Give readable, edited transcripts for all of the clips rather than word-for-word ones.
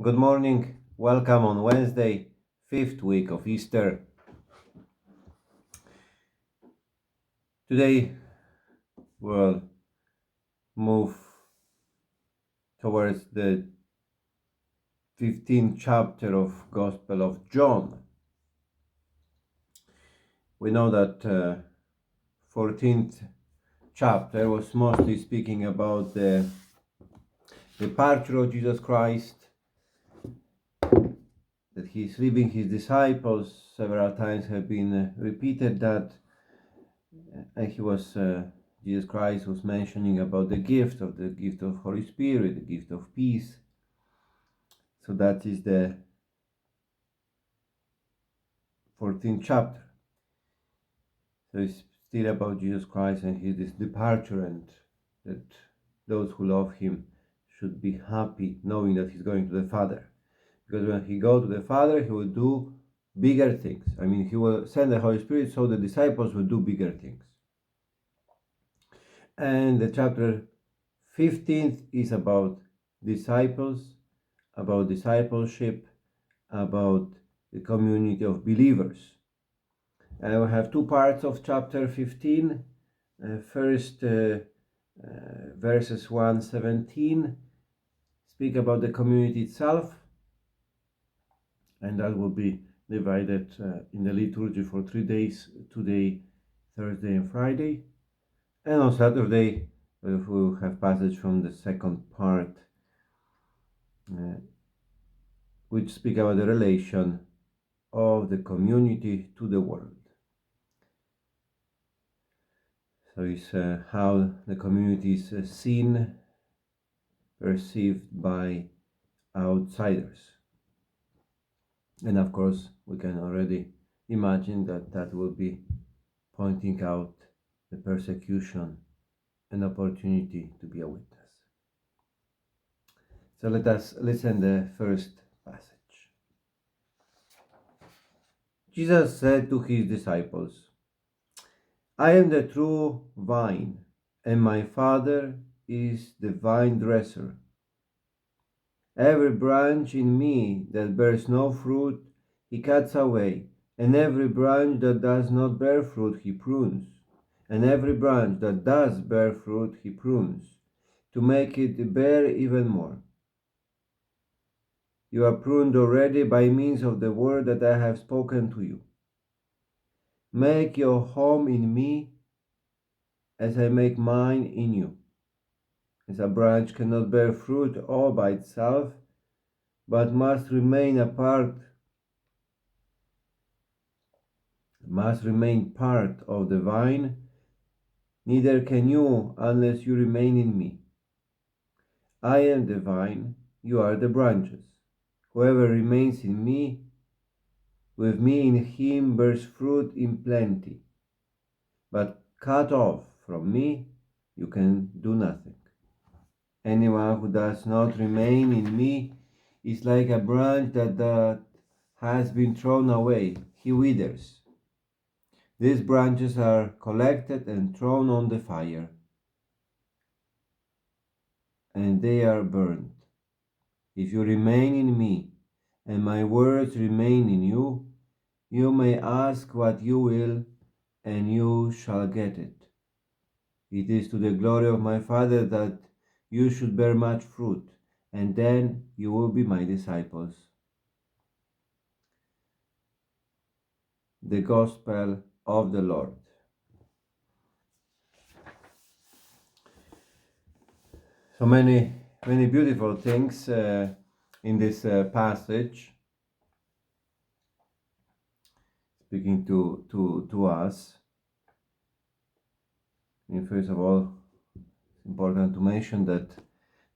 Good morning. Welcome on Wednesday, fifth week of Easter. Today we'll move towards the 15th chapter of Gospel of John. We know that 14th chapter was mostly speaking about the departure of Jesus Christ, that he's leaving his disciples. Several times have been repeated that Jesus Christ was mentioning about the gift of Holy Spirit, the gift of peace. So that is the 14th chapter. So it's still about Jesus Christ and his departure, and that those who love him should be happy knowing that he's going to the Father. Because when he goes to the Father, he will do bigger things. He will send the Holy Spirit so the disciples will do bigger things. And the chapter 15th is about disciples, about discipleship, about the community of believers. And we have two parts of chapter 15. First, verses 1-17 speak about the community itself, and that will be divided in the liturgy for 3 days, today, Thursday and Friday. And on Saturday, we will have passage from the second part, which speak about the relation of the community to the world. So it's how the community is seen, perceived by outsiders. And of course, we can already imagine that will be pointing out the persecution and opportunity to be a witness. So let us listen the first passage. Jesus said to his disciples, I am the true vine, and my Father is the vine dresser. Every branch in me that bears no fruit, he cuts away, and every branch that does not bear fruit, he prunes. And every branch that does bear fruit, he prunes, to make it bear even more. You are pruned already by means of the word that I have spoken to you. Make your home in me, as I make mine in you. As a branch cannot bear fruit all by itself, but must remain part of the vine, neither can you unless you remain in me. I am the vine, you are the branches. Whoever remains in me, with me in him bears fruit in plenty. But cut off from me, you can do nothing. Anyone who does not remain in me is like a branch that has been thrown away. He withers. These branches are collected and thrown on the fire, and they are burned. If you remain in me, and my words remain in you, you may ask what you will, and you shall get it. It is to the glory of my Father that you should bear much fruit, and then you will be my disciples. The Gospel of the Lord. So many beautiful things in this passage, speaking to us. And first of all, it's important to mention that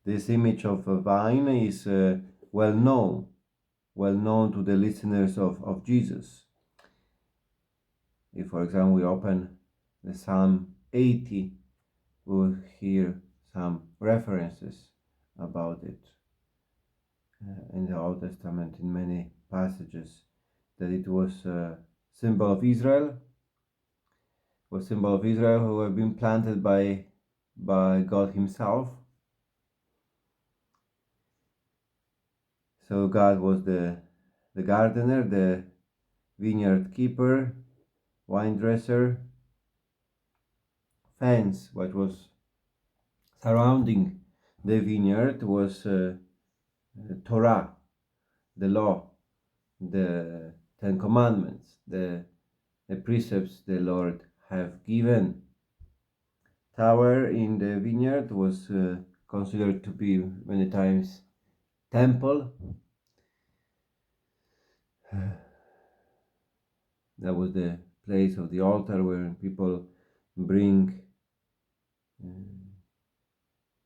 this image of a vine is well known to the listeners of Jesus. If, for example, we open the Psalm 80, we'll hear some references about it in the Old Testament, in many passages, that it was a symbol of Israel, who have been planted by God himself. So God was the gardener, the vineyard keeper, wine dresser. Fence, what was surrounding the vineyard, was Torah, the law, the Ten Commandments, the precepts the Lord have given. Tower in the vineyard was considered to be many times temple. That was the place of the altar where people bring.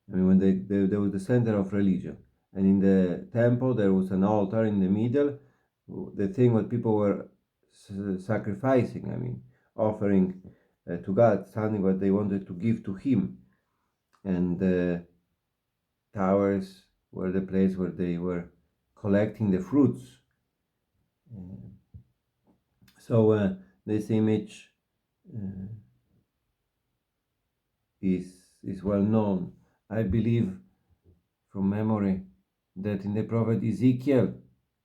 When there was the center of religion, and in the temple there was an altar in the middle. The thing what people were sacrificing, offering to God, something what they wanted to give to Him, and the towers were the place where they were collecting the fruits. So this image is well known. I believe from memory that in the prophet Ezekiel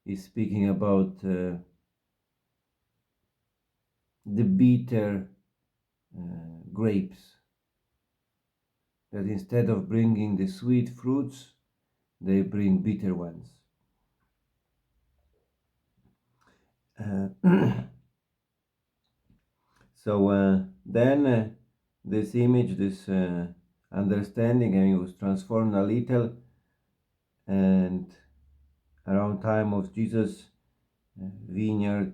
is speaking about the bitter grapes, that instead of bringing the sweet fruits they bring bitter ones. So then this image, this understanding, was transformed a little, and around time of Jesus, vineyard,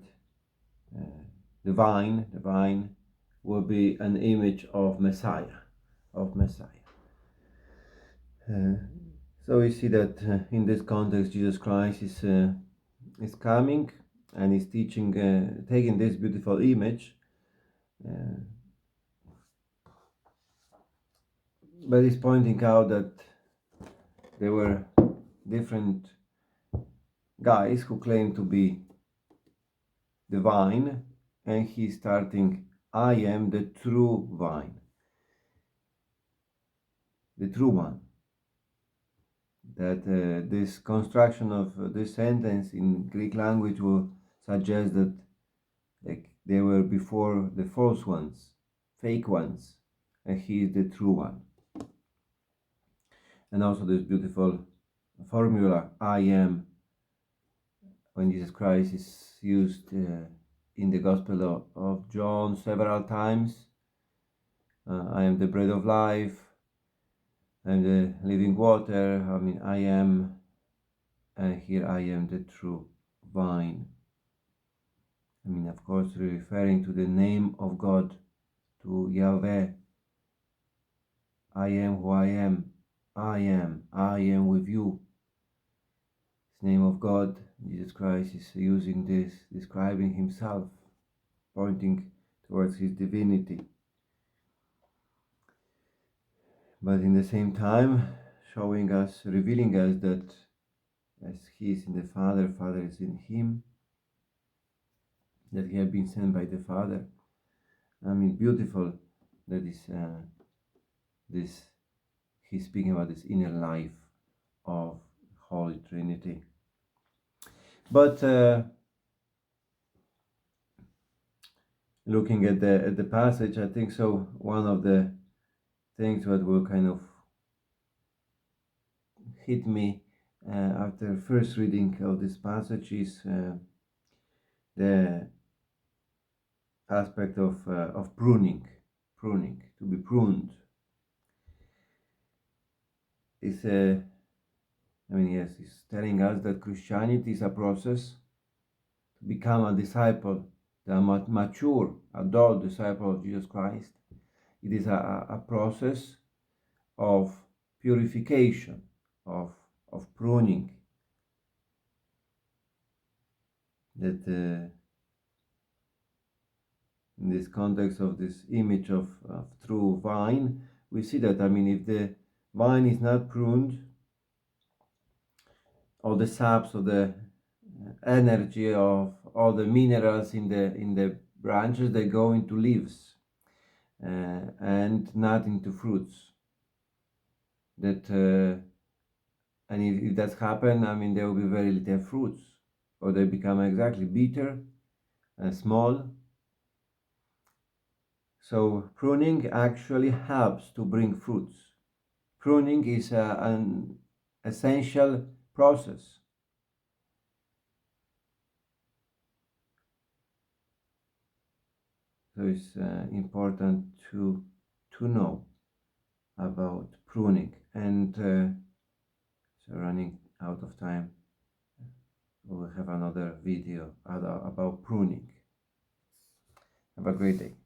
the vine will be an image of Messiah. So we see that in this context, Jesus Christ is coming and is teaching, taking this beautiful image, but he's pointing out that there were different guys who claim to be the vine, and he's starting, I am the true vine, the true one. That this construction of this sentence in Greek language will suggest that they were before the false ones, fake ones, and he is the true one. And also this beautiful formula, I am, when Jesus Christ is used in the Gospel of John several times. I am the bread of life, I am the living water, I am, and here I am the true vine. Of course, referring to the name of God, to Yahweh. I am who I am. I am with you. This name of God, Jesus Christ is using this, describing himself, pointing towards his divinity. But in the same time, showing us, revealing us that as he is in the Father, Father is in him, that he had been sent by the Father. Beautiful that is this, he's speaking about this inner life of Holy Trinity. But looking at the passage, I think so one of the things that will kind of hit me after first reading of this passage is the aspect of pruning, to be pruned. It's yes, it's telling us that Christianity is a process to become a disciple, the mature, adult disciple of Jesus Christ. It is a process of purification, of pruning, that in this context of this image of true vine, we see that, if the vine is not pruned, all the saps of the energy of all the minerals in the branches, they go into leaves and not into fruits. That And if that happens, I mean, there will be very little fruits, or they become exactly bitter and small. So pruning actually helps to bring fruits. Pruning is an essential process. So it's important to know about pruning. And so running out of time, we will have another video about pruning. Have a great day.